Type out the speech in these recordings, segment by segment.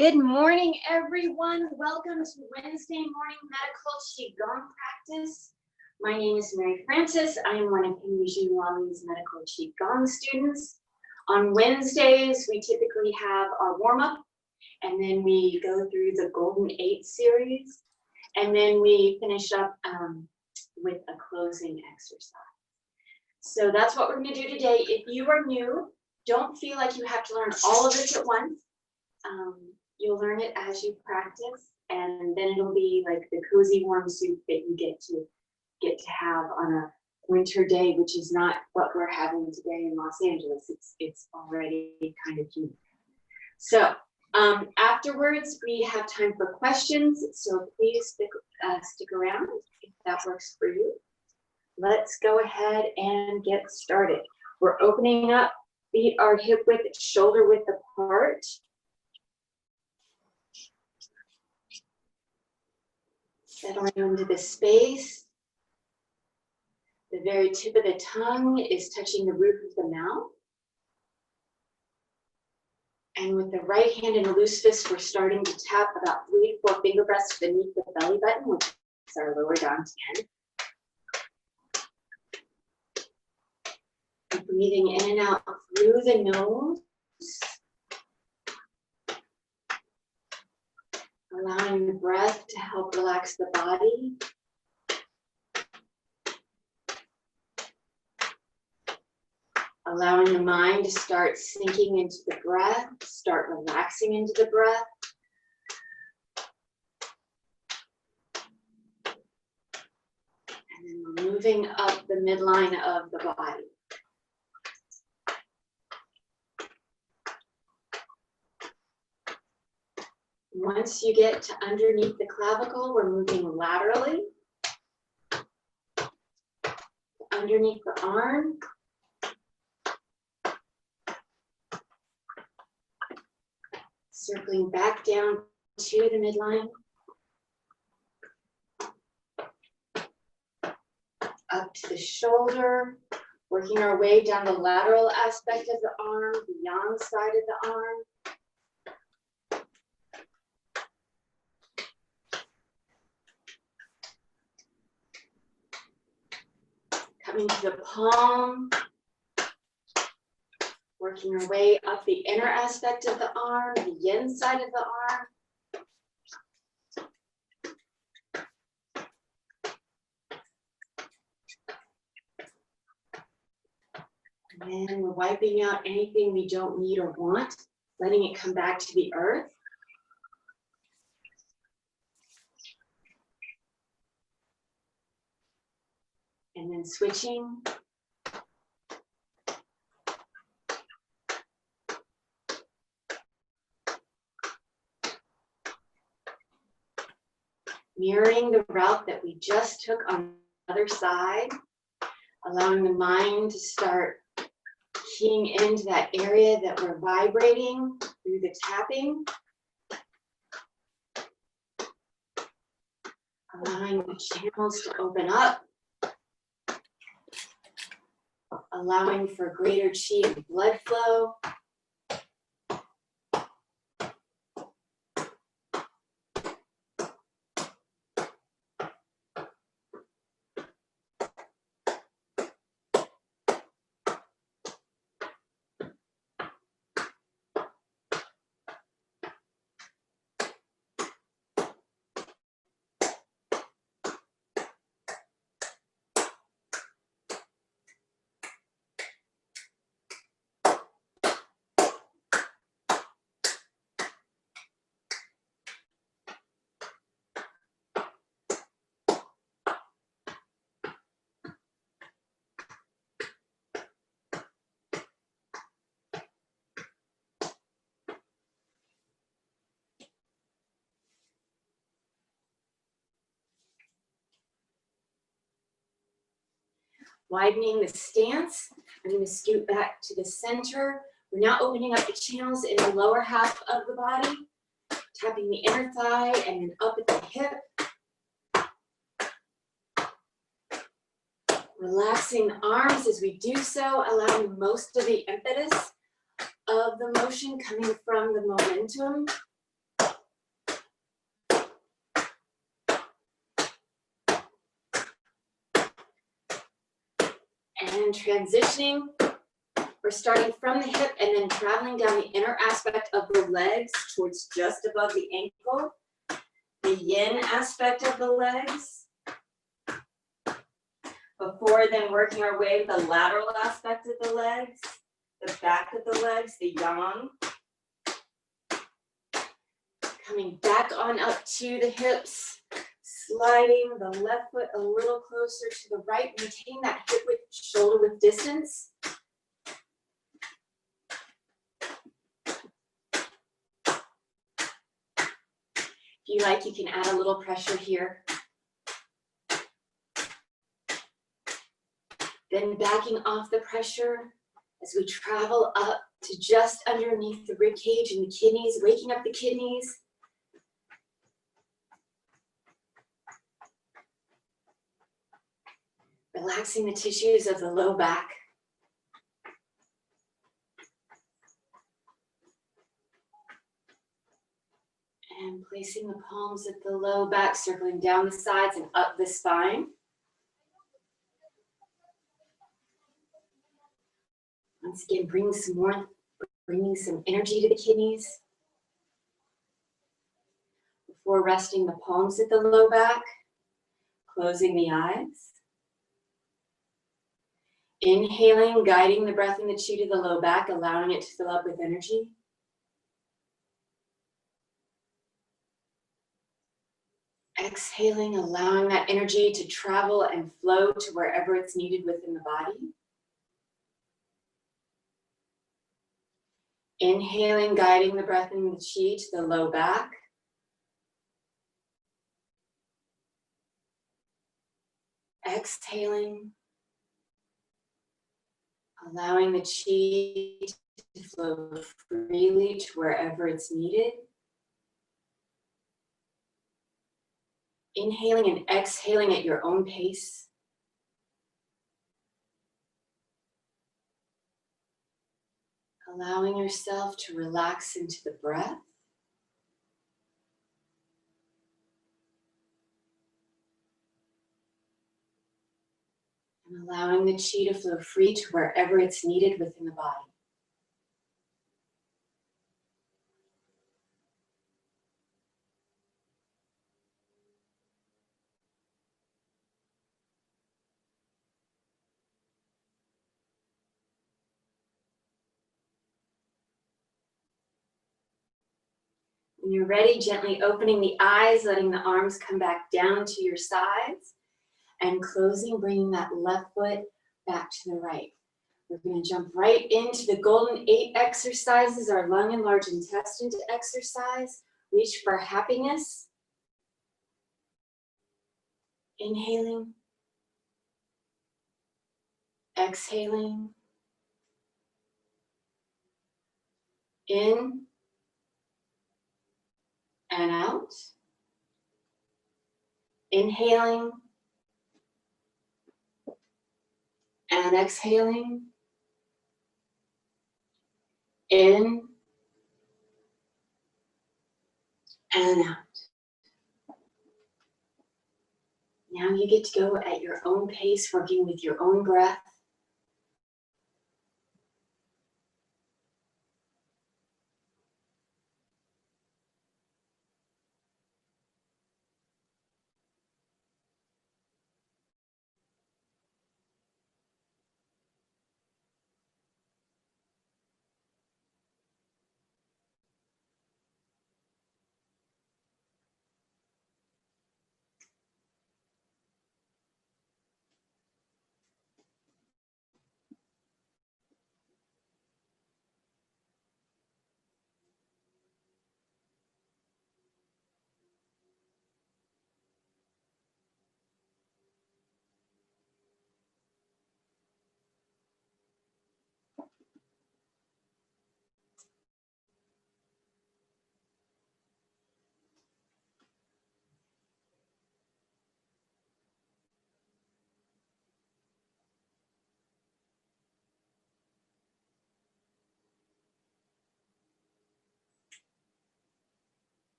Good morning, everyone. Welcome to Wednesday morning medical Qigong practice. My name is Mary Frances. I am one of Henry Walling's medical Qigong students. On Wednesdays, we typically have our warm-up, and then we go through the Golden 8 series, and then we finish up with a closing exercise. So that's what we're going to do today. If you are new, don't feel like you have to learn all of this at once. You'll learn it as you practice, and then it'll be like the cozy warm soup that you get to have on a winter day, which is not what we're having today in Los Angeles. It's already kind of humid. So afterwards, we have time for questions. So please stick around if that works for you. Let's go ahead and get started. We're opening up, feet are hip width, shoulder width apart. Settling into the space. The very tip of the tongue is touching the roof of the mouth. And with the right hand in a loose fist, we're starting to tap about 3 to 4 finger breaths beneath the belly button, which is our lower dantian. And breathing in and out through the nose. Allowing the breath to help relax the body. Allowing the mind to start sinking into the breath, start relaxing into the breath. And then we're moving up the midline of the body. Once you get to underneath the clavicle, we're moving laterally. Underneath the arm. Circling back down to the midline. Up to the shoulder. Working our way down the lateral aspect of the arm, the yang side of the arm. Coming to the palm, working our way up the inner aspect of the arm, the yin side of the arm. And then we're wiping out anything we don't need or want, letting it come back to the earth. And then switching. Mirroring the route that we just took on the other side, allowing the mind to start keying into that area that we're vibrating through the tapping. Allowing the channels to open up. Allowing for greater chi and blood flow. Widening the stance, I'm going to scoot back to the center. We're now opening up the channels in the lower half of the body, tapping the inner thigh and then up at the hip. Relaxing the arms as we do so, allowing most of the impetus of the motion coming from the momentum then transitioning, we're starting from the hip and then traveling down the inner aspect of the legs towards just above the ankle, the yin aspect of the legs, before then working our way to the lateral aspect of the legs, the back of the legs, the yang. Coming back on up to the hips, sliding the left foot a little closer to the right, maintaining that hip width, shoulder width distance. If you like, you can add a little pressure here. Then backing off the pressure as we travel up to just underneath the rib cage and the kidneys, waking up the kidneys. Relaxing the tissues of the low back. And placing the palms at the low back, circling down the sides and up the spine. Once again, bringing some warmth, bringing some energy to the kidneys. Before resting the palms at the low back, closing the eyes. Inhaling, guiding the breath and the chi to the low back, allowing it to fill up with energy. Exhaling, allowing that energy to travel and flow to wherever it's needed within the body. Inhaling, guiding the breath and the chi to the low back. Exhaling, allowing the chi to flow freely to wherever it's needed. Inhaling and exhaling at your own pace. Allowing yourself to relax into the breath. And allowing the chi to flow free to wherever it's needed within the body. When you're ready, gently opening the eyes, letting the arms come back down to your sides, and closing, bringing that left foot back to the right. We're going to jump right into the Golden 8 exercises, our lung and large intestine exercise. Reach for happiness. Inhaling. Exhaling. In and out. Inhaling and exhaling. In and out. Now you get to go at your own pace, working with your own breath.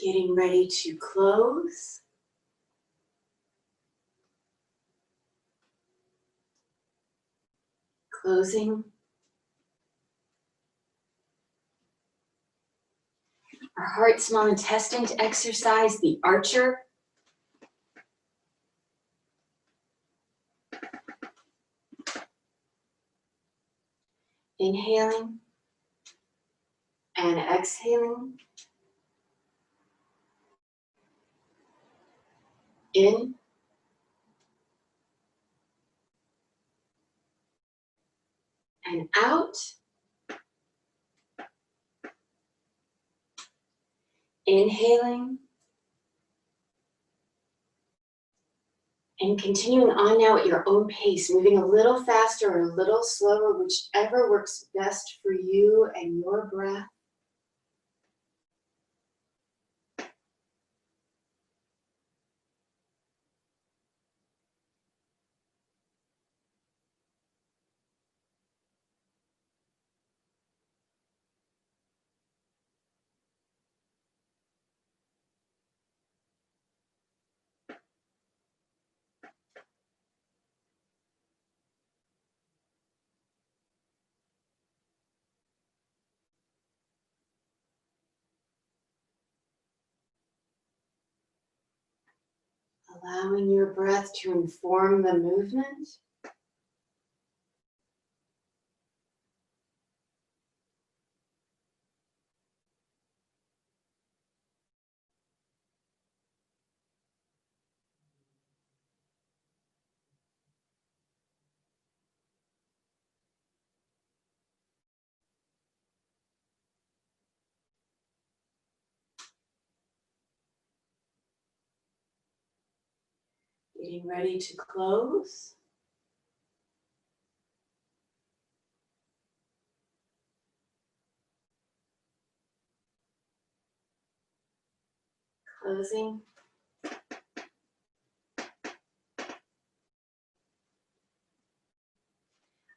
Getting ready to close. Closing. Our heart, small intestine to exercise the archer. Inhaling and exhaling. In and out. Inhaling and continuing on now at your own pace, moving a little faster or a little slower, whichever works best for you and your breath. Allowing your breath to inform the movement. Getting ready to close. Closing.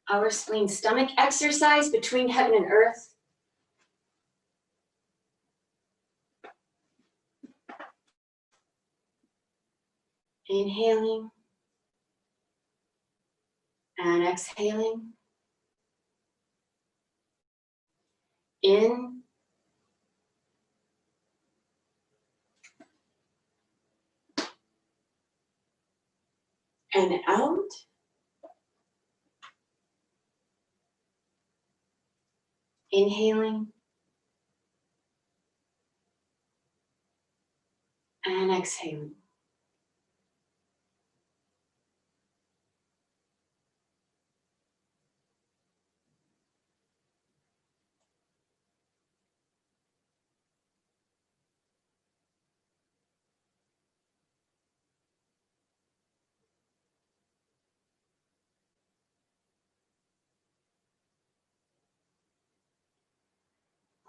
Our spleen stomach exercise between heaven and earth. Inhaling and exhaling. In and out. Inhaling and exhaling.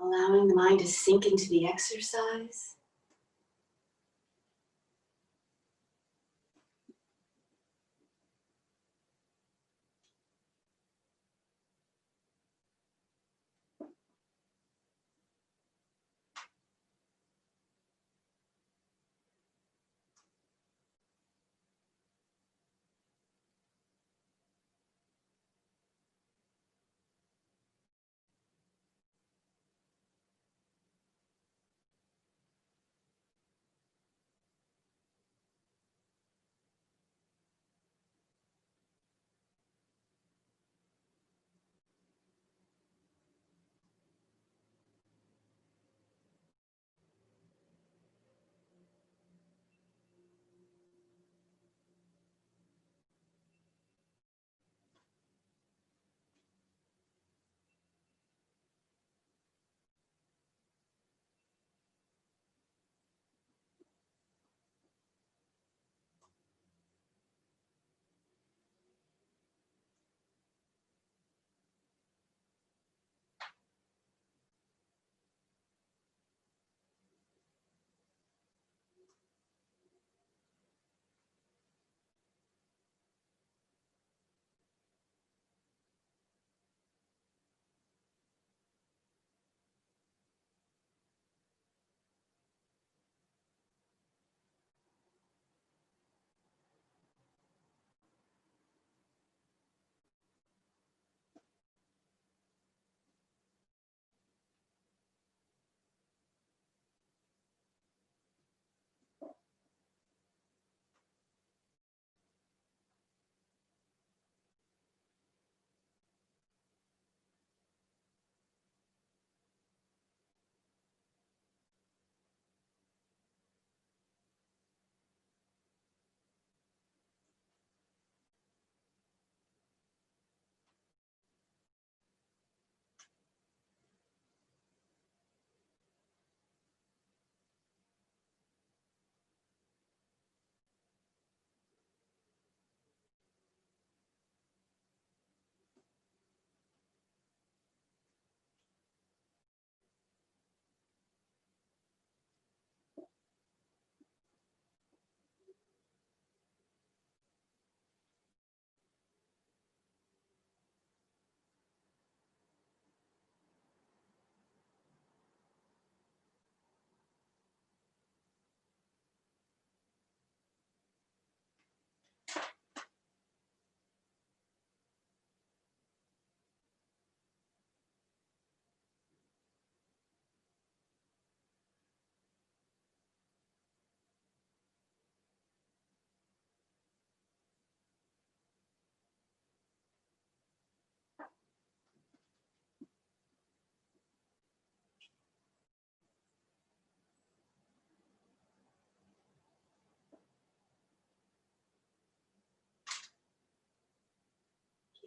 Allowing the mind to sink into the exercise.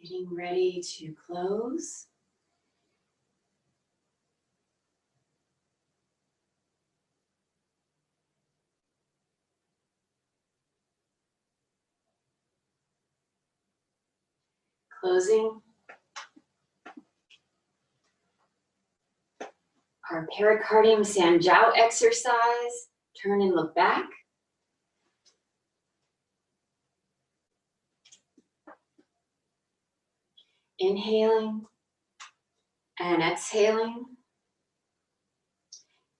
Getting ready to close. Closing our pericardium Sanjiao exercise. Turn and look back. Inhaling and exhaling.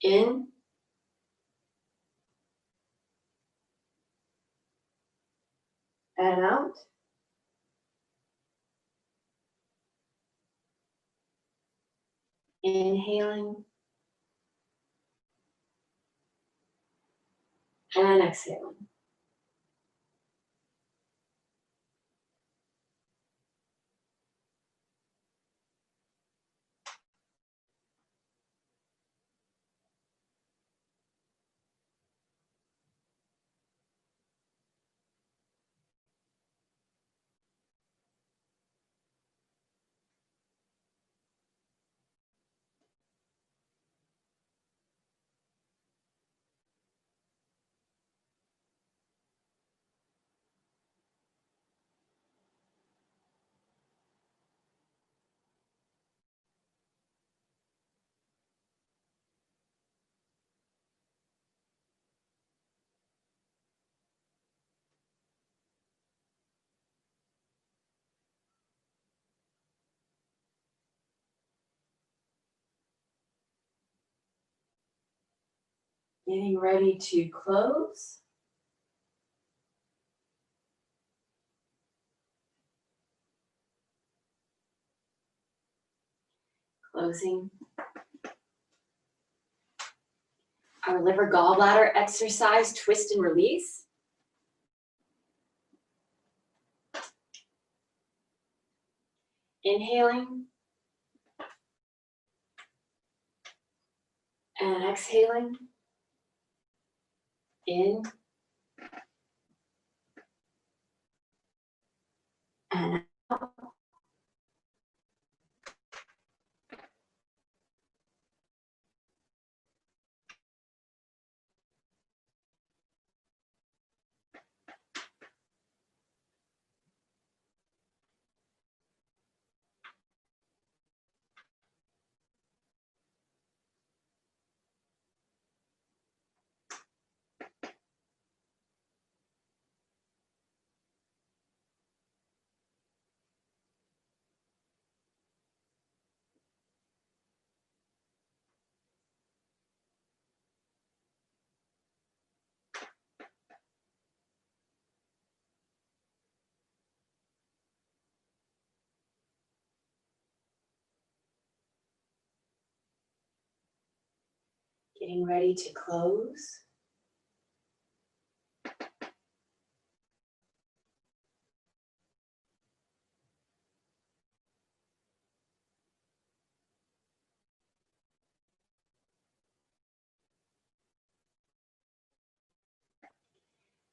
In and out. Inhaling and exhaling. Getting ready to close. Closing. Our liver gallbladder exercise, twist and release. Inhaling and exhaling. In and out. Getting ready to close.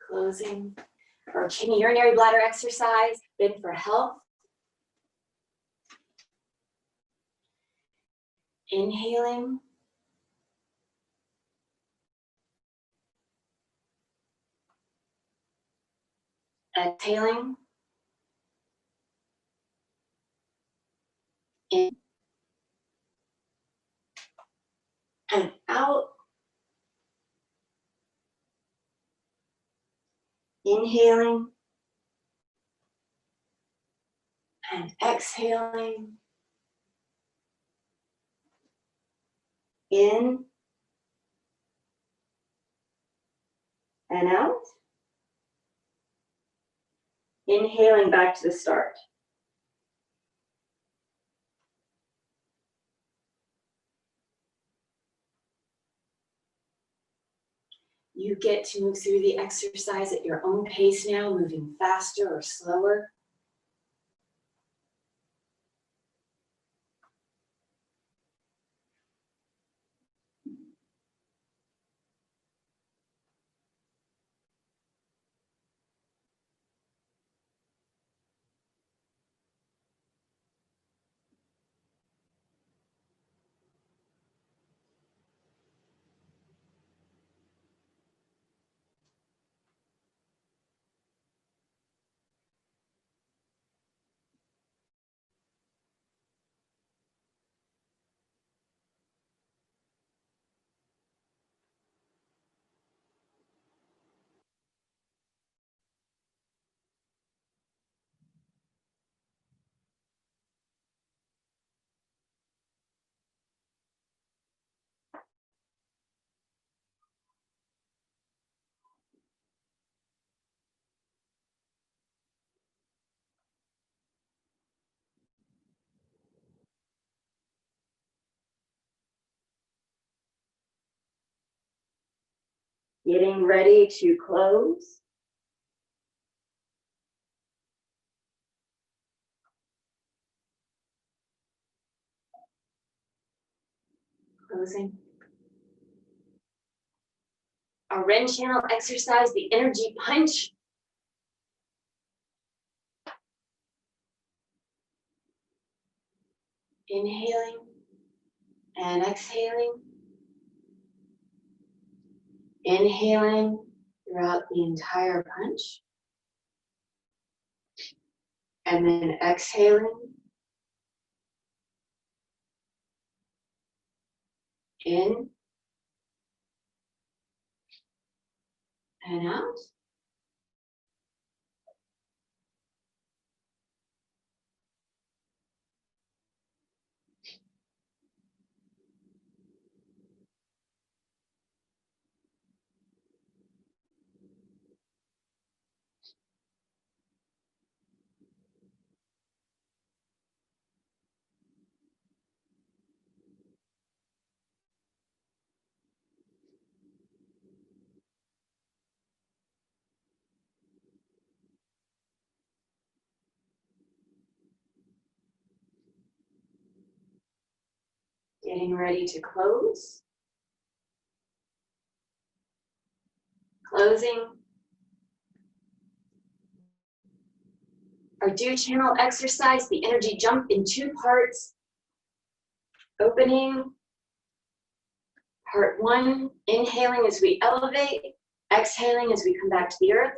Closing. Our kidney urinary bladder exercise, been for health. Inhaling. Exhaling. In and out. Inhaling and exhaling. In and out. Inhaling back to the start. You get to move through the exercise at your own pace now, moving faster or slower. Getting ready to close. Closing. Our Ren channel exercise, the energy punch. Inhaling and exhaling. Inhaling throughout the entire punch. And then exhaling. In and out. Getting ready to close. Closing. Our Do channel exercise, the energy jump in 2 parts. Opening. Part 1, inhaling as we elevate, exhaling as we come back to the earth.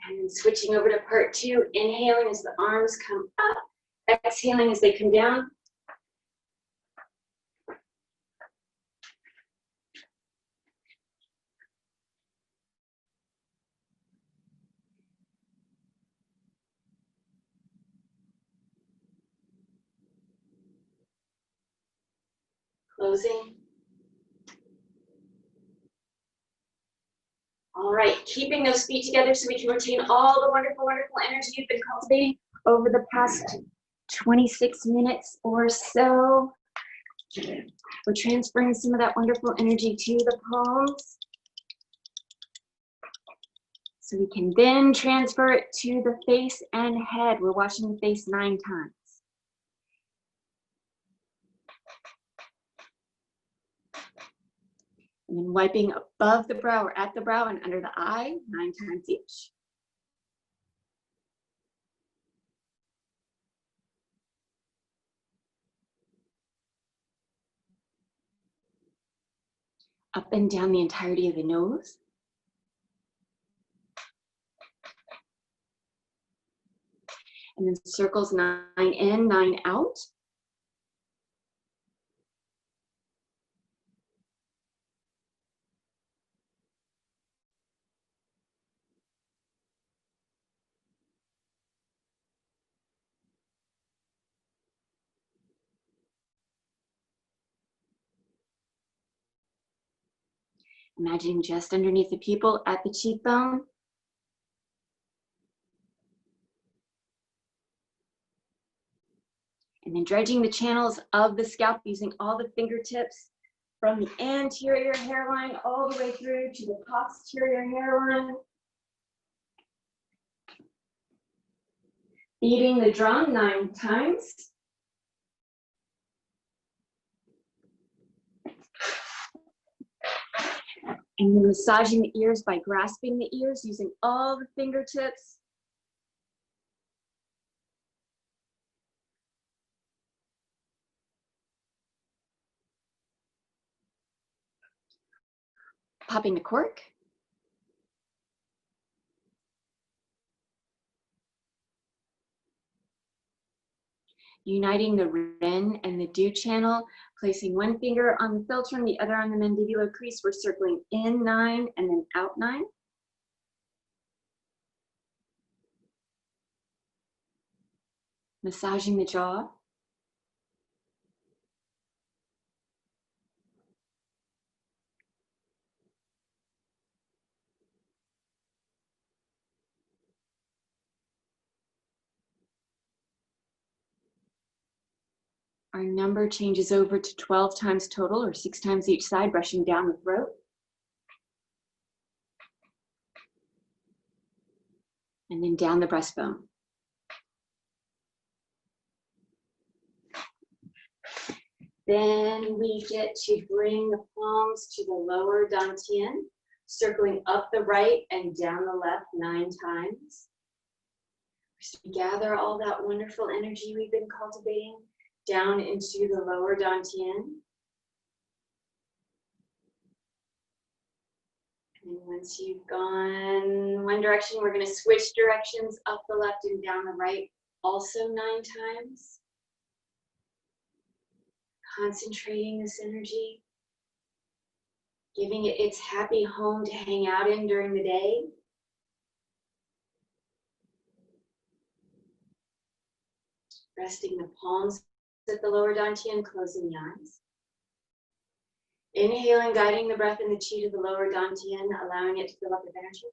And then switching over to part 2, inhaling as the arms come up, exhaling as they come down. Closing. All right, keeping those feet together so we can retain all the wonderful, wonderful energy you've been cultivating over the past 26 minutes or so. We're transferring some of that wonderful energy to the palms. So we can then transfer it to the face and head. We're washing the face 9 times. And then wiping above the brow or at the brow and under the eye 9 times each. Up and down the entirety of the nose. And then circles 9 in, 9 out. Imagine just underneath the pupil at the cheekbone. And then dredging the channels of the scalp using all the fingertips from the anterior hairline all the way through to the posterior hairline. Beating the drum 9 times. And then massaging the ears by grasping the ears using all the fingertips. Popping the cork. Uniting the Ren and the Do channel, placing one finger on the philtrum, the other on the mandibular crease. We're circling in 9 and then out 9. Massaging the jaw. Our number changes over to 12 times total, or 6 times each side, brushing down the throat. And then down the breastbone. Then we get to bring the palms to the lower dantian, circling up the right and down the left 9 times. We gather all that wonderful energy we've been cultivating down into the lower dantian. And once you've gone one direction, we're going to switch directions up the left and down the right, also 9 times. Concentrating this energy, giving it its happy home to hang out in during the day. Resting the palms at the lower dantian, closing the eyes. Inhaling, guiding the breath and the chi to the lower dantian, allowing it to fill up with energy.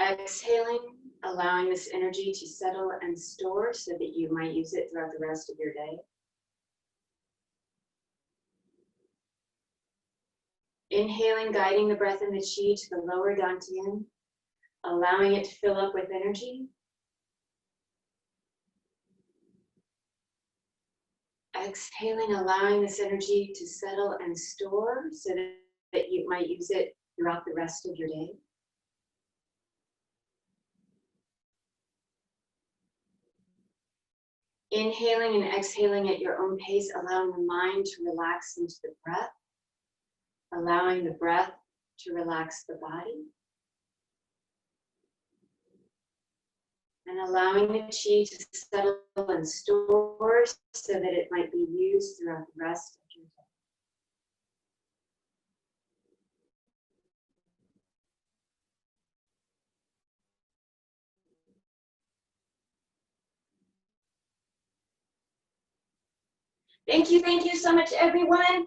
Exhaling, allowing this energy to settle and store so that you might use it throughout the rest of your day. Inhaling, guiding the breath and the chi to the lower dantian, allowing it to fill up with energy. Exhaling, allowing this energy to settle and store so that you might use it throughout the rest of your day. Inhaling and exhaling at your own pace, allowing the mind to relax into the breath, allowing the breath to relax the body, and allowing the chi to settle and store so that it might be used throughout the rest of your day. Thank you so much, everyone.